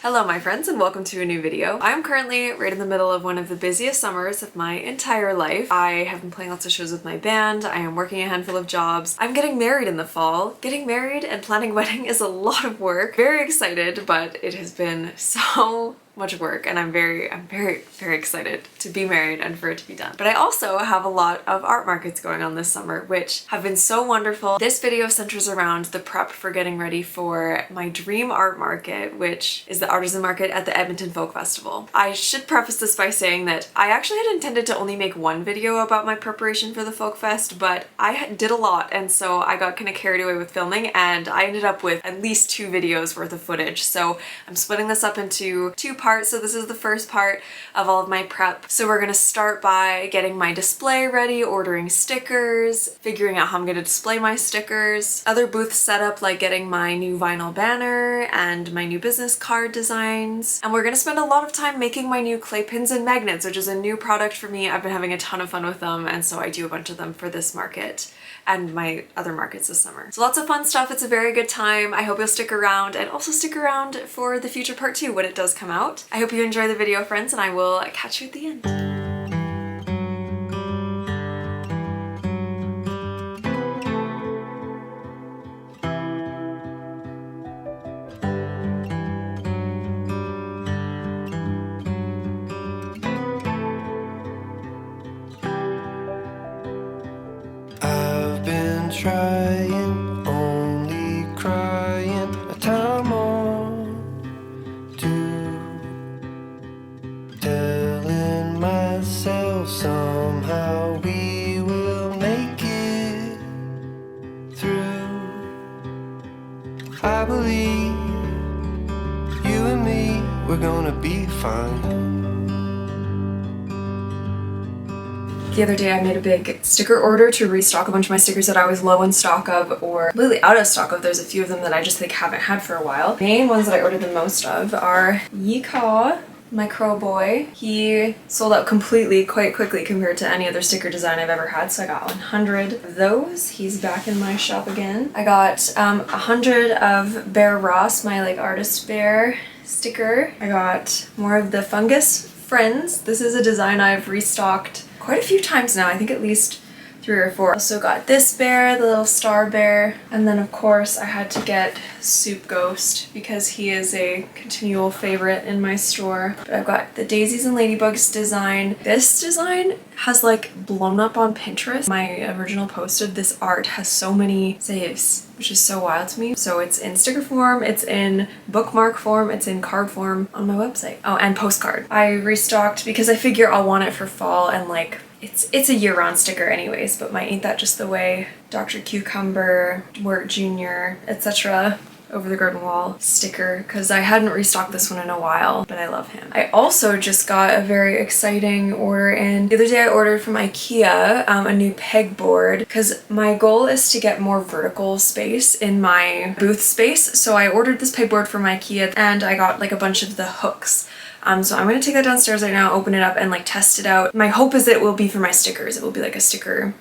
Hello my friends and welcome to a new video. I'm currently right in the middle of one of the busiest summers of my entire life. I have been playing lots of shows with my band, I am working a handful of jobs, I'm getting married in the fall. Getting married and planning a wedding is a lot of work. Very excited, but it has been so much work and I'm very excited to be married and for it to be done. But I also have a lot of art markets going on this summer, which have been so wonderful. This video centers around the prep for getting ready for my dream art market, which is the Artisan market at the Edmonton Folk Festival. I should preface this by saying that I actually had intended to only make one video about my preparation for the Folk Fest, but I did a lot and so I got kind of carried away with filming and I ended up with at least 2 videos worth of footage. So I'm splitting this up into 2 parts. So this is the first part of all of my prep. So we're gonna start by getting my display ready, ordering stickers, figuring out how I'm gonna display my stickers, other booth setup like getting my new vinyl banner and my new business card designs. And we're gonna spend a lot of time making my new clay pins and magnets, which is a new product for me. I've been having a ton of fun with them and so I do a bunch of them for this market and my other markets this summer. So lots of fun stuff. It's a very good time. I hope you'll stick around and also stick around for the future part 2 when it does come out. I hope you enjoy the video, friends, and I will catch you at the end. Trying, only crying, a time or 2, telling myself somehow we will make it through. I believe you and me, we're gonna be fine. The other day I made a big sticker order to restock a bunch of my stickers that I was low in stock of or completely out of stock of. There's a few of them that I just haven't had for a while. The main ones that I ordered the most of are Yeehaw, my crow boy. He sold out completely quite quickly compared to any other sticker design I've ever had, so I got 100 of those. He's back in my shop again. I got 100 of Bear Ross, my artist bear sticker. I got more of the Fungus Friends. This is a design I've restocked quite a few times now, I think at least 3 or 4. Also got this bear, the little star bear, and then of course I had to get Soup Ghost because he is a continual favorite in my store. But I've got the Daisies and Ladybugs design. This design has blown up on Pinterest. My original post of this art has so many saves, which is so wild to me. So it's in sticker form, it's in bookmark form, it's in card form on my website. Oh, and postcard. I restocked because I figure I'll want it for fall and it's a year-round sticker anyways, but my Ain't That Just the Way, Dr. Cucumber, Wirt Jr., etc. over the garden wall sticker because I hadn't restocked this one in a while, but I love him. I also just got a very exciting order in. The other day I ordered from IKEA a new pegboard because my goal is to get more vertical space in my booth space. So I ordered this pegboard from IKEA and I got a bunch of the hooks. So I'm gonna take that downstairs right now, open it up and test it out. My hope is that it will be for my stickers. It will be a sticker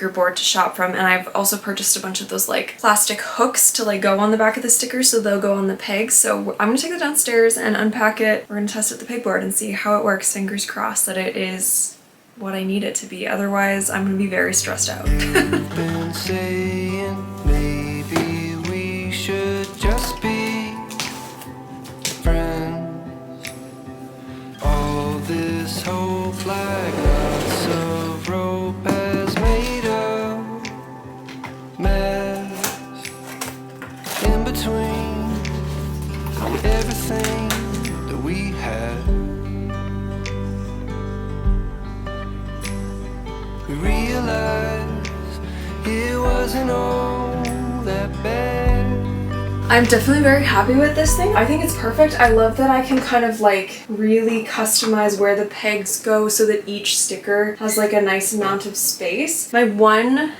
board to shop from, and I've also purchased a bunch of those plastic hooks to go on the back of the stickers so they'll go on the pegs. So I'm gonna take that downstairs and unpack it. We're gonna test it with the pegboard and see how it works. Fingers crossed that it is what I need it to be. Otherwise I'm gonna be very stressed out. Been saying maybe we should just be friends. All this hope lots of rope has made a mess in between everything that we had. We realized it wasn't all that bad. I'm definitely very happy with this thing. I think it's perfect. I love that I can kind of really customize where the pegs go so that each sticker has a nice amount of space. My one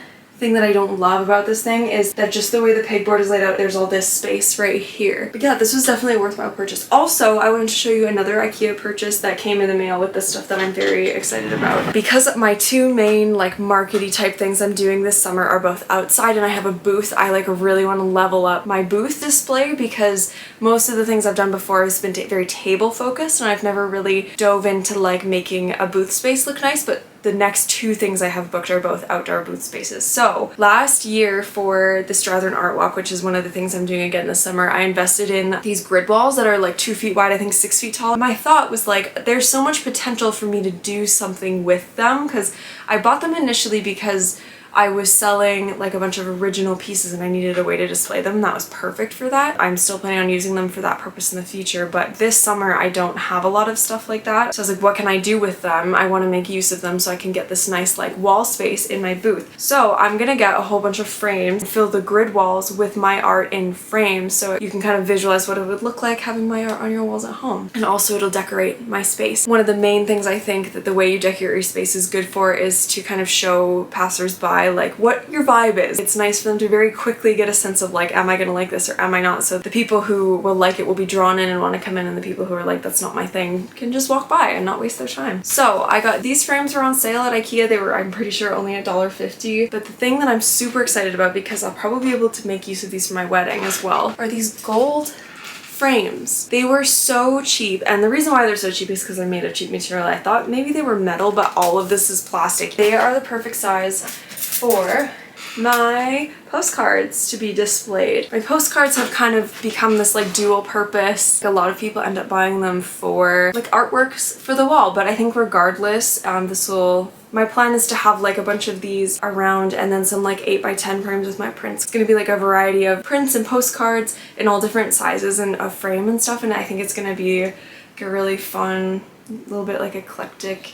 thing that I don't love about this thing is that just the way the pegboard is laid out, there's all this space right here. But yeah, this was definitely a worthwhile purchase. Also, I wanted to show you another IKEA purchase that came in the mail with the stuff that I'm very excited about. Because my two main like markety type things I'm doing this summer are both outside and I have a booth, I like really want to level up my booth display because most of the things I've done before has been very table focused and I've never really dove into like making a booth space look nice, but the next two things I have booked are both outdoor booth spaces. So last year for the Strathern Art Walk, which is one of the things I'm doing again this summer, I invested in these grid walls that are like 2 feet wide, I think 6 feet tall. My thought was like, there's so much potential for me to do something with them because I bought them initially because I was selling like a bunch of original pieces and I needed a way to display them. That was perfect for that. I'm still planning on using them for that purpose in the future, but this summer I don't have a lot of stuff like that. So I was like, what can I do with them? I want to make use of them so I can get this nice like wall space in my booth. So I'm gonna get a whole bunch of frames and fill the grid walls with my art in frames so you can kind of visualize what it would look like having my art on your walls at home. And also it'll decorate my space. One of the main things I think that the way you decorate your space is good for is to kind of show passersby like what your vibe is. It's nice for them to very quickly get a sense of like, am I gonna like this or am I not? So the people who will like it will be drawn in and want to come in, and the people who are like, that's not my thing, can just walk by and not waste their time. So I got these frames were on sale at IKEA. They were, I'm pretty sure, only $1.50. But the thing that I'm super excited about, because I'll probably be able to make use of these for my wedding as well, are these gold frames. They were so cheap, and the reason why they're so cheap is because they're made of cheap material. I thought maybe they were metal, but all of this is plastic. They are the perfect size for my postcards to be displayed. My postcards have kind of become this like dual purpose. A lot of people end up buying them for like artworks for the wall, but I think regardless, my plan is to have like a bunch of these around and then some like 8x10 frames with my prints. It's gonna be like a variety of prints and postcards in all different sizes and of frame and stuff, and I think it's gonna be like a really fun, little bit like eclectic,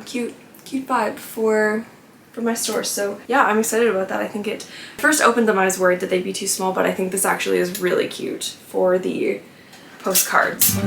cute vibe for my store. So yeah, I'm excited about that. I think it first opened them, I was worried that they'd be too small, but I think this actually is really cute for the postcards.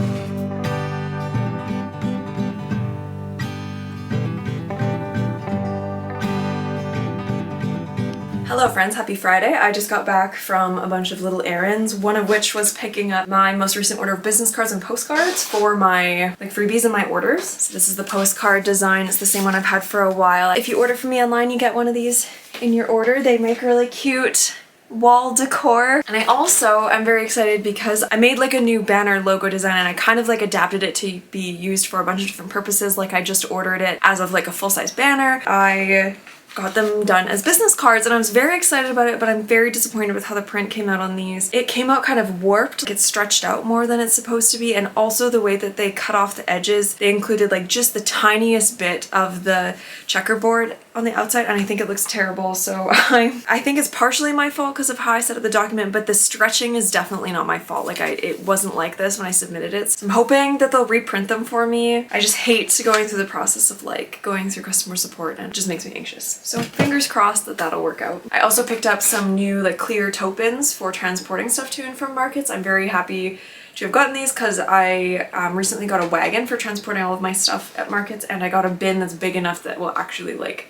Hello friends, happy Friday. I just got back from a bunch of little errands, one of which was picking up my most recent order of business cards and postcards for my like freebies and my orders. So this is the postcard design. It's the same one I've had for a while. If you order from me online, you get one of these in your order. They make really cute wall decor. And I also am very excited because I made like a new banner logo design and I kind of like adapted it to be used for a bunch of different purposes. Like I just ordered it as of like a full-size banner. I got them done as business cards and I was very excited about it, but I'm very disappointed with how the print came out on these. It came out kind of warped, like it's stretched out more than it's supposed to be, and also the way that they cut off the edges, they included like just the tiniest bit of the checkerboard on the outside, and I think it looks terrible. So I think it's partially my fault because of how I set up the document, but the stretching is definitely not my fault. Like it wasn't like this when I submitted it. So I'm hoping that they'll reprint them for me. I just hate going through the process of like going through customer support, and it just makes me anxious. So fingers crossed that that'll work out. I also picked up some new like clear tote bins for transporting stuff to and from markets. I'm very happy to have gotten these because I recently got a wagon for transporting all of my stuff at markets, and I got a bin that's big enough that will actually like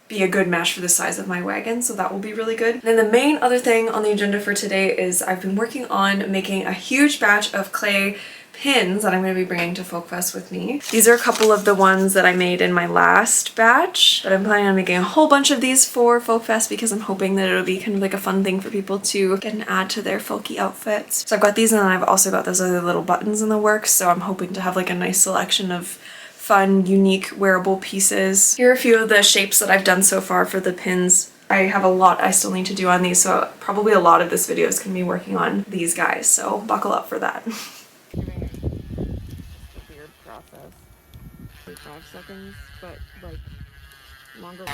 be a good match for the size of my wagon, so that will be really good. And then the main other thing on the agenda for today is I've been working on making a huge batch of clay pins that I'm going to be bringing to Folk Fest with me. These are a couple of the ones that I made in my last batch, but I'm planning on making a whole bunch of these for Folk Fest because I'm hoping that it'll be kind of like a fun thing for people to get and add to their folky outfits. So I've got these, and then I've also got those other little buttons in the works, so I'm hoping to have like a nice selection of fun, unique, wearable pieces. Here are a few of the shapes that I've done so far for the pins. I have a lot I still need to do on these, so probably a lot of this video is going to be working on these guys, so buckle up for that. Weird process. 5 seconds, but like longer.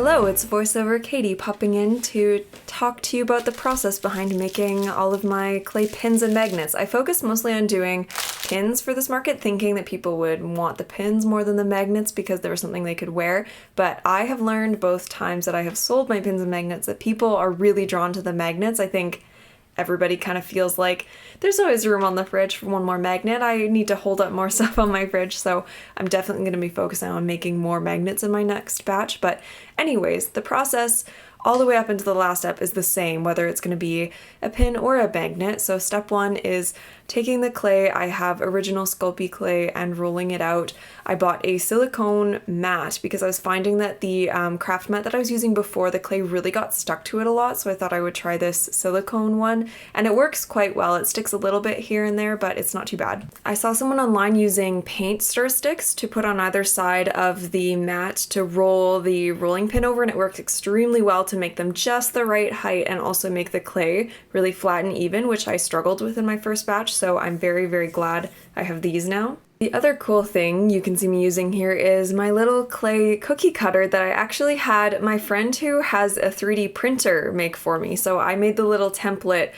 Hello, it's voiceover Katie popping in to talk to you about the process behind making all of my clay pins and magnets. I focused mostly on doing pins for this market, thinking that people would want the pins more than the magnets because there was something they could wear, but I have learned both times that I have sold my pins and magnets that people are really drawn to the magnets. I think everybody kind of feels like there's always room on the fridge for one more magnet. I need to hold up more stuff on my fridge, so I'm definitely going to be focusing on making more magnets in my next batch. But anyways, the process all the way up into the last step is the same, whether it's going to be a pin or a magnet. So step one is taking the clay. I have original Sculpey clay and rolling it out. I bought a silicone mat because I was finding that the craft mat that I was using before, the clay really got stuck to it a lot, so I thought I would try this silicone one, and it works quite well. It sticks a little bit here and there, but it's not too bad. I saw someone online using paint stir sticks to put on either side of the mat to roll the rolling pin over, and it works extremely well to make them just the right height and also make the clay really flat and even, which I struggled with in my first batch, so I'm very, very glad I have these now. The other cool thing you can see me using here is my little clay cookie cutter that I actually had my friend who has a 3D printer make for me. So I made the little template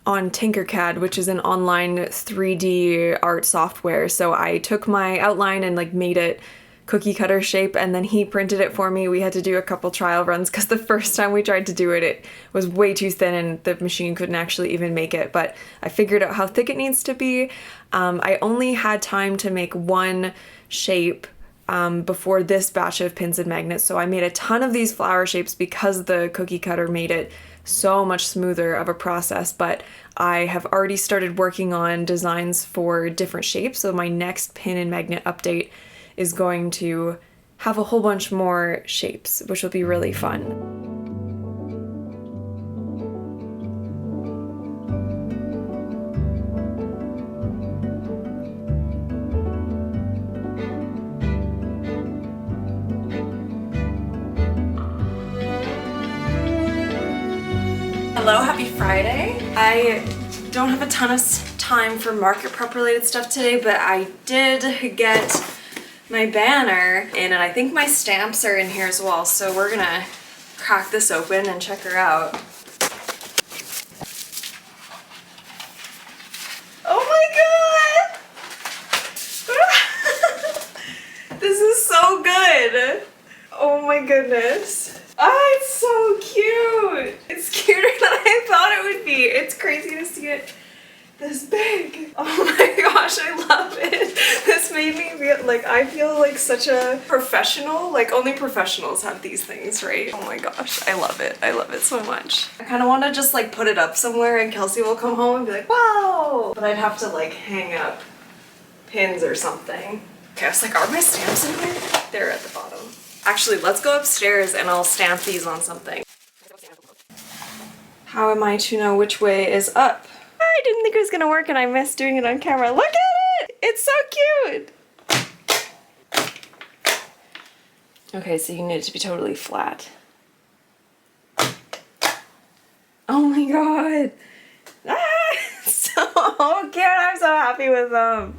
on Tinkercad, which is an online 3D art software. So I took my outline and made it cookie cutter shape, and then he printed it for me. We had to do a couple trial runs because the first time we tried to do it, it was way too thin and the machine couldn't actually even make it, but I figured out how thick it needs to be. I only had time to make one shape before this batch of pins and magnets, so I made a ton of these flower shapes because the cookie cutter made it so much smoother of a process, but I have already started working on designs for different shapes, so my next pin and magnet update is going to have a whole bunch more shapes, which will be really fun. Hello, happy Friday. I don't have a ton of time for market prep related stuff today, but I did get my banner in, and I think my stamps are in here as well, so we're gonna crack this open and check her out. Oh my god! This is so good! Oh my goodness. Ah, it's so cute! It's cuter than I thought it would be. It's crazy to see it this big. Oh my gosh, I love it. This made me feel like I feel like such a professional. Like only professionals have these things, right? Oh my gosh, I love it. I love it so much. I kind of want to just put it up somewhere and Kelsey will come home and be like, wow! But I'd have to hang up pins or something. Okay, I was like, are my stamps in here? They're at the bottom. Actually, let's go upstairs and I'll stamp these on something. How am I to know which way is up? I didn't think it was gonna work and I missed doing it on camera. Look at it! It's so cute! Okay, so you need it to be totally flat. Oh my god! Ah, so cute! I'm so happy with them.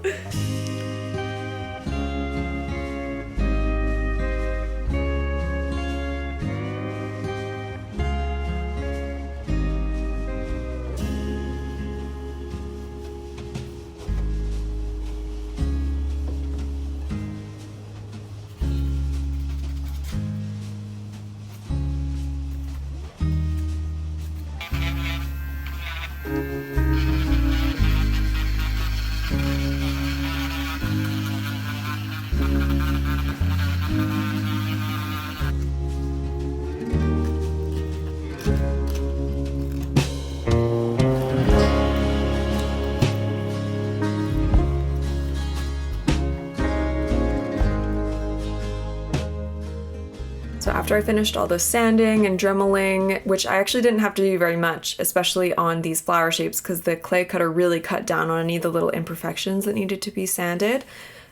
So after I finished all the sanding and dremeling, which I actually didn't have to do very much, especially on these flower shapes because the clay cutter really cut down on any of the little imperfections that needed to be sanded,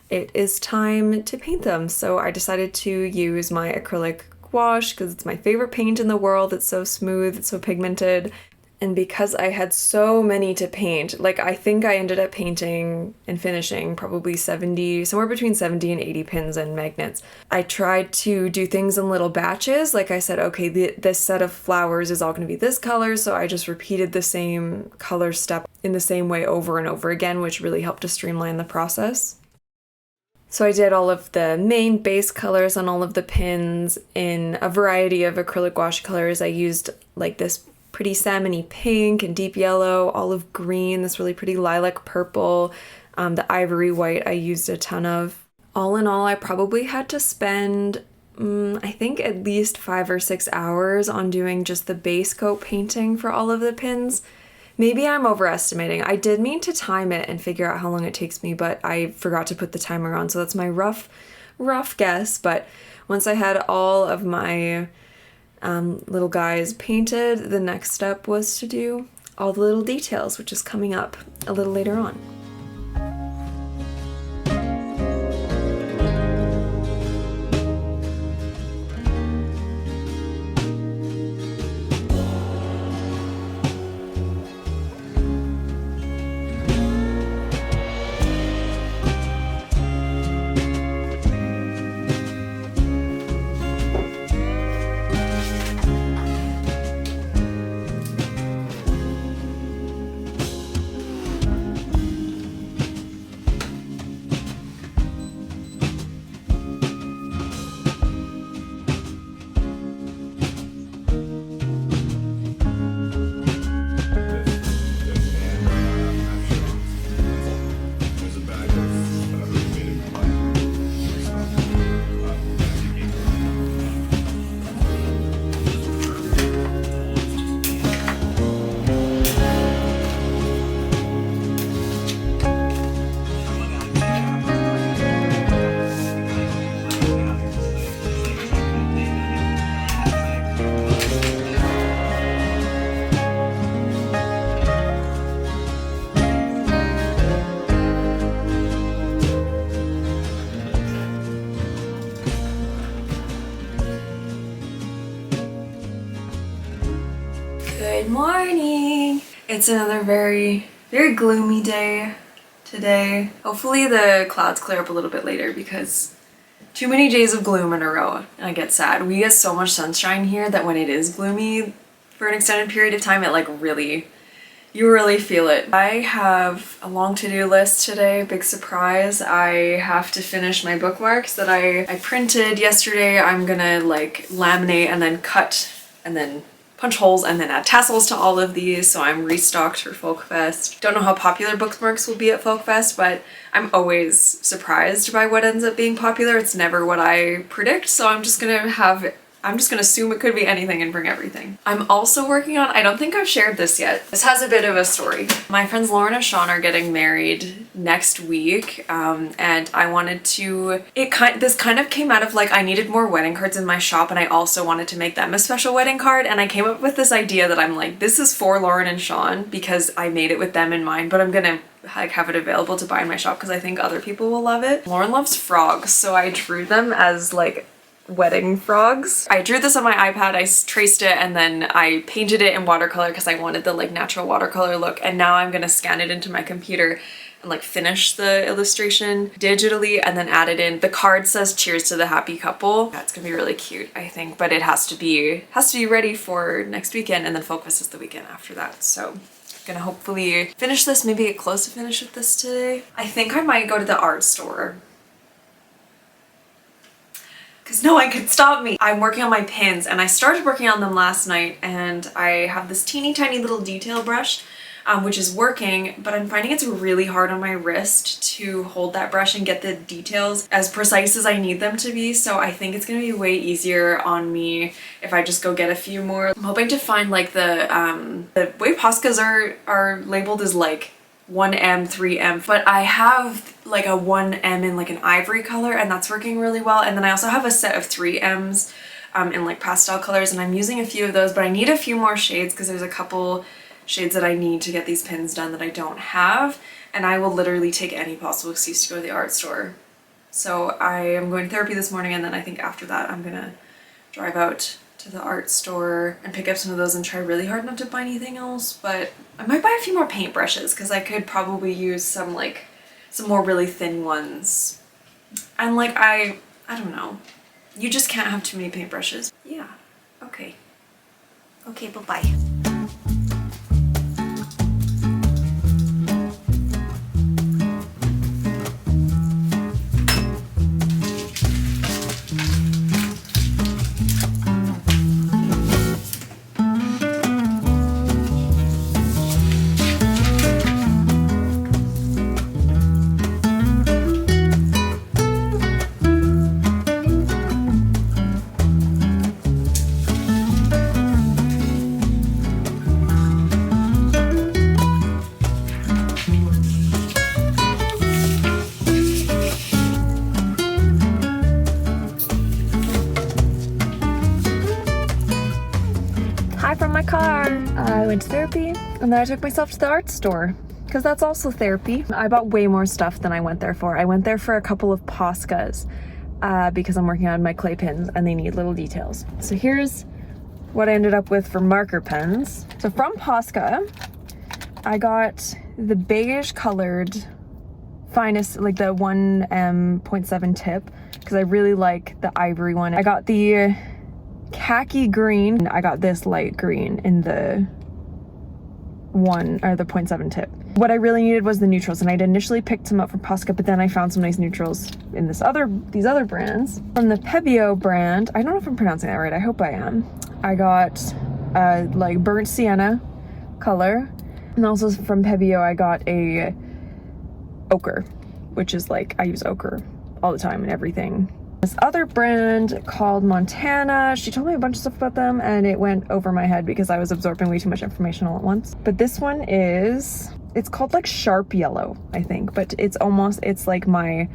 it is time to paint them. So I decided to use my acrylic gouache because it's my favorite paint in the world. It's so smooth, it's so pigmented. And because I had so many to paint, like I think I ended up painting and finishing probably 70, somewhere between 70 and 80 pins and magnets. I tried to do things in little batches. Like I said, okay, this set of flowers is all going to be this color. So I just repeated the same color step in the same way over and over again, which really helped to streamline the process. So I did all of the main base colors on all of the pins in a variety of acrylic watercolors. I used like this pretty salmony pink and deep yellow, olive green, this really pretty lilac purple, the ivory white I used a ton of. All in all, I probably had to spend, I think at least 5 or 6 hours on doing just the base coat painting for all of the pins. Maybe I'm overestimating. I did mean to time it and figure out how long it takes me, but I forgot to put the timer on, so that's my rough guess. But once I had all of my little guys painted, the next step was to do all the little details, which is coming up a little later on. Good morning! It's another very gloomy day today. Hopefully the clouds clear up a little bit later because too many days of gloom in a row and I get sad. We get so much sunshine here that when it is gloomy for an extended period of time, it like you really feel it. I have a long to-do list today, big surprise. I have to finish my bookmarks that I printed yesterday. I'm gonna like laminate and then cut and then punch holes and then add tassels to all of these, so I'm restocked for Folk Fest. Don't know how popular bookmarks will be at Folk Fest, but I'm always surprised by what ends up being popular. It's never what I predict, so I'm just gonna assume it could be anything and bring everything. I'm also working on, I don't think I've shared this yet. This has a bit of a story. My friends Lauren and Sean are getting married next week, and I wanted to, this kind of came out of like, I needed more wedding cards in my shop and I also wanted to make them a special wedding card, and I came up with this idea that I'm like, this is for Lauren and Sean because I made it with them in mind, but I'm gonna like have it available to buy in my shop because I think other people will love it. Lauren loves frogs, so I drew them as like wedding frogs. I drew this on my iPad, I traced it, and then I painted it in watercolor because I wanted the like natural watercolor look, and now I'm gonna scan it into my computer and like finish the illustration digitally and then add it in. The card says cheers to the happy couple. That's gonna be really cute, I think, but it has to be ready for next weekend, and then Folk Fest is the weekend after that. So gonna hopefully finish this, maybe get close to finish with this today. I think I might go to the art store because no one could stop me. I'm working on my pins and I started working on them last night, and I have this teeny tiny little detail brush which is working, but I'm finding it's really hard on my wrist to hold that brush and get the details as precise as I need them to be, so I think it's gonna be way easier on me if I just go get a few more. I'm hoping to find like the way Poscas are labeled as like 1M, 3M, but I have like a 1M in like an ivory color and that's working really well, and then I also have a set of 3Ms in like pastel colors, and I'm using a few of those, but I need a few more shades because there's a couple shades that I need to get these pins done that I don't have, and I will literally take any possible excuse to go to the art store. So I am going to therapy this morning, and then I think after that I'm gonna drive out to the art store and pick up some of those and try really hard not to buy anything else, but I might buy a few more paintbrushes because I could probably use some more really thin ones. And like I don't know. You just can't have too many paintbrushes. Yeah. Okay. Okay, bye-bye. From my car. I went to therapy and then I took myself to the art store because that's also therapy. I bought way more stuff than I went there for. I went there for a couple of Poscas because I'm working on my clay pins and they need little details. So here's what I ended up with for marker pens. So from Posca, I got the beige colored finest, like the 1.7 tip, because I really like the ivory one. I got the khaki green. I got this light green in the 0.7 tip. What I really needed was the neutrals, and I'd initially picked some up from Posca, but then I found some nice neutrals in these other brands. From the Pebio brand, I don't know if I'm pronouncing that right, I hope I am. I got like burnt sienna color, and also from Pebio I got a ochre, which is like, I use ochre all the time and everything. This other brand called Montana, she told me a bunch of stuff about them and it went over my head because I was absorbing way too much information all at once. But this one is, it's called like sharp yellow, I think, but it's like my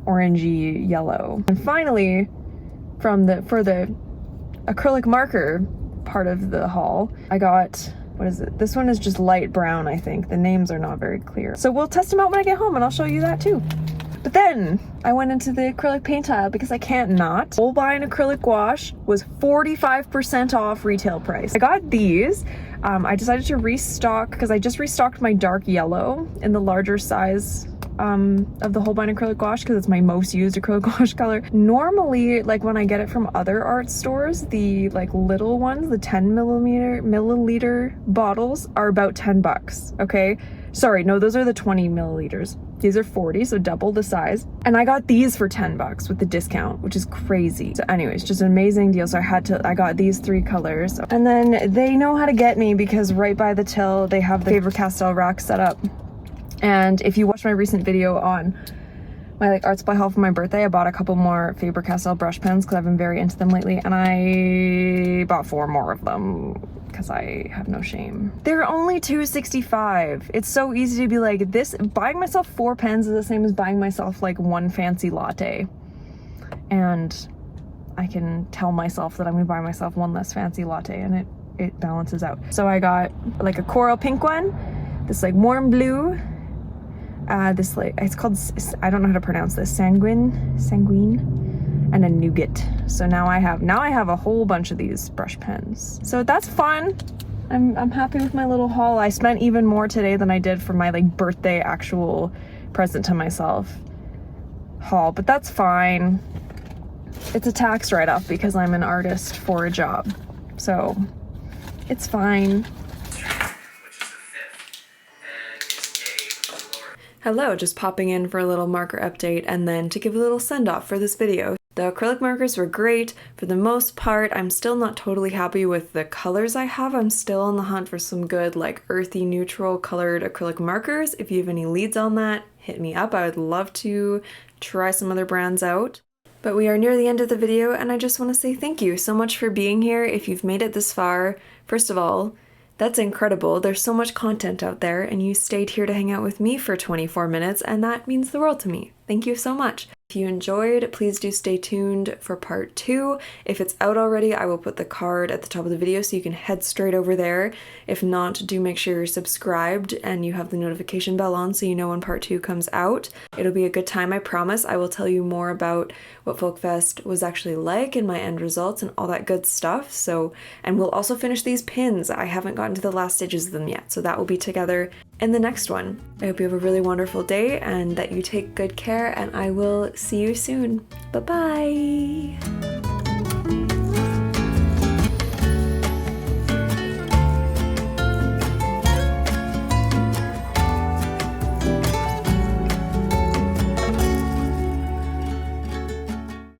orangey yellow. And finally, for the acrylic marker part of the haul, I got, what is it? This one is just light brown, I think. The names are not very clear. So we'll test them out when I get home and I'll show you that too. But then I went into the acrylic paint aisle because I can't not. Holbein acrylic gouache was 45% off retail price. I got these. I decided to restock because I just restocked my dark yellow in the larger size of the Holbein acrylic gouache because it's my most used acrylic gouache color. Normally, like when I get it from other art stores, the like little ones, the 10 milliliter bottles are about $10, okay? Sorry, no, those are the 20 milliliters. These are 40, so double the size. And I got these for $10 with the discount, which is crazy. So anyways, just an amazing deal. So I got these 3 colors. And then they know how to get me because right by the till, they have the Faber-Castell rack set up. And if you watch my recent video on my like art supply haul for my birthday, I bought a couple more Faber-Castell brush pens because I've been very into them lately, and I bought 4 more of them because I have no shame. They're only $2.65. It's so easy to be like, buying myself 4 pens is the same as buying myself like 1 fancy latte, and I can tell myself that I'm gonna buy myself 1 less fancy latte, and it balances out. So I got like a coral pink one, this like warm blue, this like, it's called, I don't know how to pronounce this, sanguine, and a nougat. So now I have a whole bunch of these brush pens. So that's fun. I'm happy with my little haul. I spent even more today than I did for my like birthday actual present to myself haul, but that's fine. It's a tax write-off because I'm an artist for a job. So it's fine. Hello, just popping in for a little marker update and then to give a little send-off for this video. The acrylic markers were great. For the most part, I'm still not totally happy with the colors I have. I'm still on the hunt for some good, like, earthy, neutral colored acrylic markers. If you have any leads on that, hit me up. I would love to try some other brands out. But we are near the end of the video, and I just want to say thank you so much for being here. If you've made it this far, first of all, that's incredible. There's so much content out there, and you stayed here to hang out with me for 24 minutes, and that means the world to me. Thank you so much. If you enjoyed, please do stay tuned for part 2. If it's out already, I will put the card at the top of the video so you can head straight over there. If not, do make sure you're subscribed and you have the notification bell on so you know when part 2 comes out. It'll be a good time, I promise. I will tell you more about what Folkfest was actually like and my end results and all that good stuff. And we'll also finish these pins. I haven't gotten to the last stages of them yet, so that will be together in the next one. I hope you have a really wonderful day and that you take good care, and I will see you soon. Bye-bye!